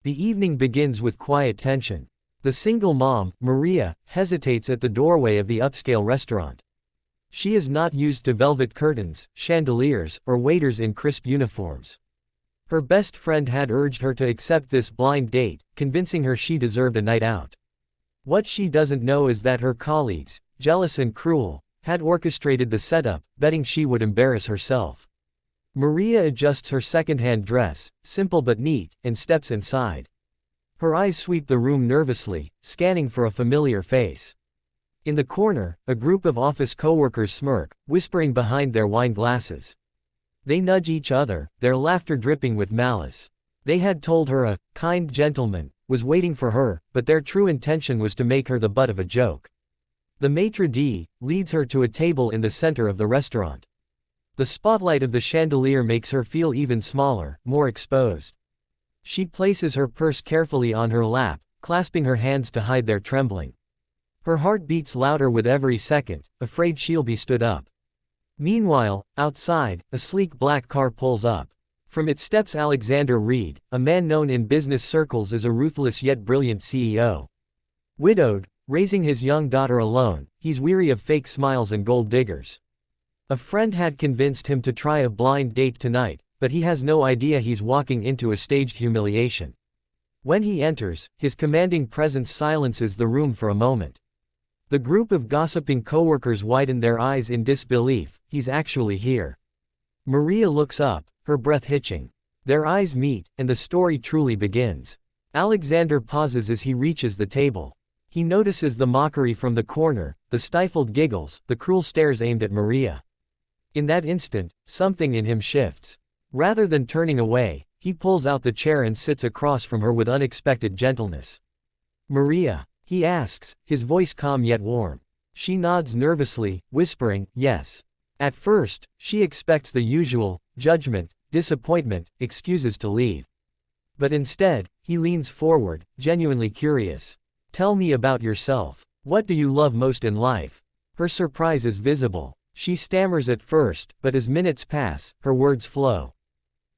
The evening begins with quiet tension. The single mom, Maria, hesitates at the doorway of the upscale restaurant. She is not used to velvet curtains, chandeliers, or waiters in crisp uniforms. Her best friend had urged her to accept this blind date, convincing her she deserved a night out. What she doesn't know is that her colleagues, jealous and cruel, had orchestrated the setup, betting she would embarrass herself. Maria adjusts her second-hand dress, simple but neat, and steps inside. Her eyes sweep the room nervously, scanning for a familiar face. In the corner, a group of office coworkers smirk, whispering behind their wine glasses. They nudge each other, their laughter dripping with malice. They had told her a kind gentleman was waiting for her, but their true intention was to make her the butt of a joke. The maitre d' leads her to a table in the center of the restaurant. The spotlight of the chandelier makes her feel even smaller, more exposed. She places her purse carefully on her lap, clasping her hands to hide their trembling. Her heart beats louder with every second, afraid she'll be stood up. Meanwhile, outside, a sleek black car pulls up. From it steps Alexander Reed, a man known in business circles as a ruthless yet brilliant CEO. Widowed, raising his young daughter alone, he's weary of fake smiles and gold diggers. A friend had convinced him to try a blind date tonight, but he has no idea he's walking into a staged humiliation. When he enters, his commanding presence silences the room for a moment. The group of gossiping coworkers widen their eyes in disbelief. He's actually here. Maria looks up, her breath hitching. Their eyes meet, and the story truly begins. Alexander pauses as he reaches the table. He notices the mockery from the corner, the stifled giggles, the cruel stares aimed at Maria. In that instant, something in him shifts. Rather than turning away, he pulls out the chair and sits across from her with unexpected gentleness. "Maria?" he asks, his voice calm yet warm. She nods nervously, whispering, "Yes." At first, she expects the usual judgment, disappointment, excuses to leave. But instead, he leans forward, genuinely curious. "Tell me about yourself. What do you love most in life?" Her surprise is visible. She stammers at first, but as minutes pass, her words flow.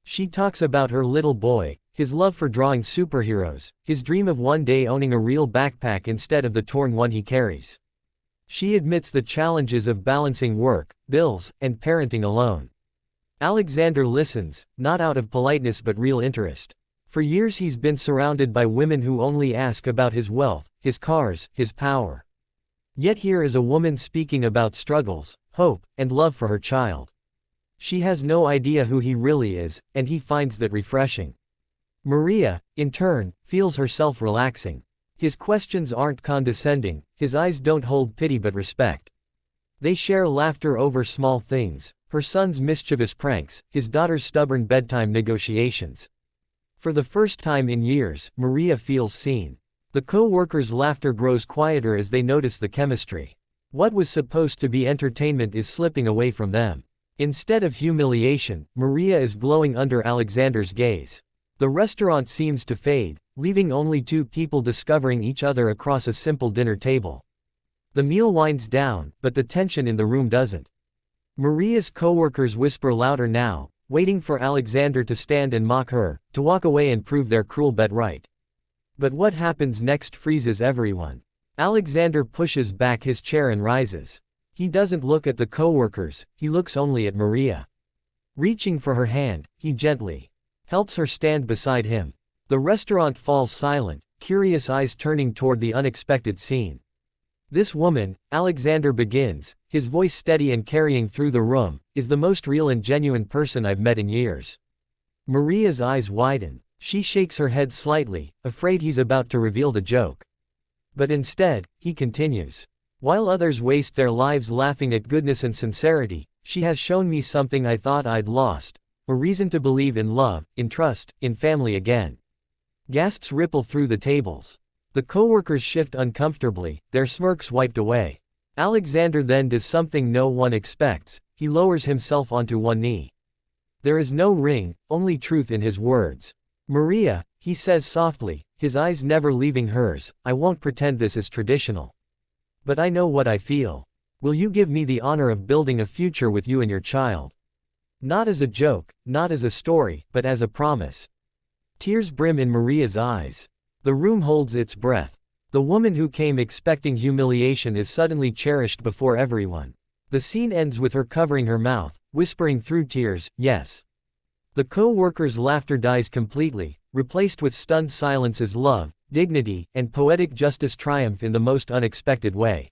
She talks about her little boy, his love for drawing superheroes, his dream of one day owning a real backpack instead of the torn one he carries. She admits the challenges of balancing work, bills, and parenting alone. Alexander listens, not out of politeness but real interest. For years he's been surrounded by women who only ask about his wealth, his cars, his power. Yet here is a woman speaking about struggles, hope, and love for her child. She has no idea who he really is, and he finds that refreshing. Maria, in turn, feels herself relaxing. His questions aren't condescending, his eyes don't hold pity but respect. They share laughter over small things, her son's mischievous pranks, his daughter's stubborn bedtime negotiations. For the first time in years, Maria feels seen. The co-workers' laughter grows quieter as they notice the chemistry. What was supposed to be entertainment is slipping away from them. Instead of humiliation, Maria is glowing under Alexander's gaze. The restaurant seems to fade, leaving only two people discovering each other across a simple dinner table. The meal winds down, but the tension in the room doesn't. Maria's coworkers whisper louder now, waiting for Alexander to stand and mock her, to walk away and prove their cruel bet right. But what happens next freezes everyone. Alexander pushes back his chair and rises. He doesn't look at the coworkers, he looks only at Maria. Reaching for her hand, he gently helps her stand beside him. The restaurant falls silent, curious eyes turning toward the unexpected scene. "This woman," Alexander begins, his voice steady and carrying through the room, "is the most real and genuine person I've met in years." Maria's eyes widen. She shakes her head slightly, afraid he's about to reveal the joke. But instead, he continues. "While others waste their lives laughing at goodness and sincerity, she has shown me something I thought I'd lost. A reason to believe in love, in trust, in family again." Gasps ripple through the tables. The coworkers shift uncomfortably, their smirks wiped away. Alexander then does something no one expects, he lowers himself onto one knee. There is no ring, only truth in his words. "Maria," he says softly, his eyes never leaving hers, "I won't pretend this is traditional. But I know what I feel. Will you give me the honor of building a future with you and your child? Not as a joke, not as a story, but as a promise." Tears brim in Maria's eyes. The room holds its breath. The woman who came expecting humiliation is suddenly cherished before everyone. The scene ends with her covering her mouth, whispering through tears, "Yes." The co-worker's laughter dies completely, replaced with stunned silence as love, dignity, and poetic justice triumph in the most unexpected way.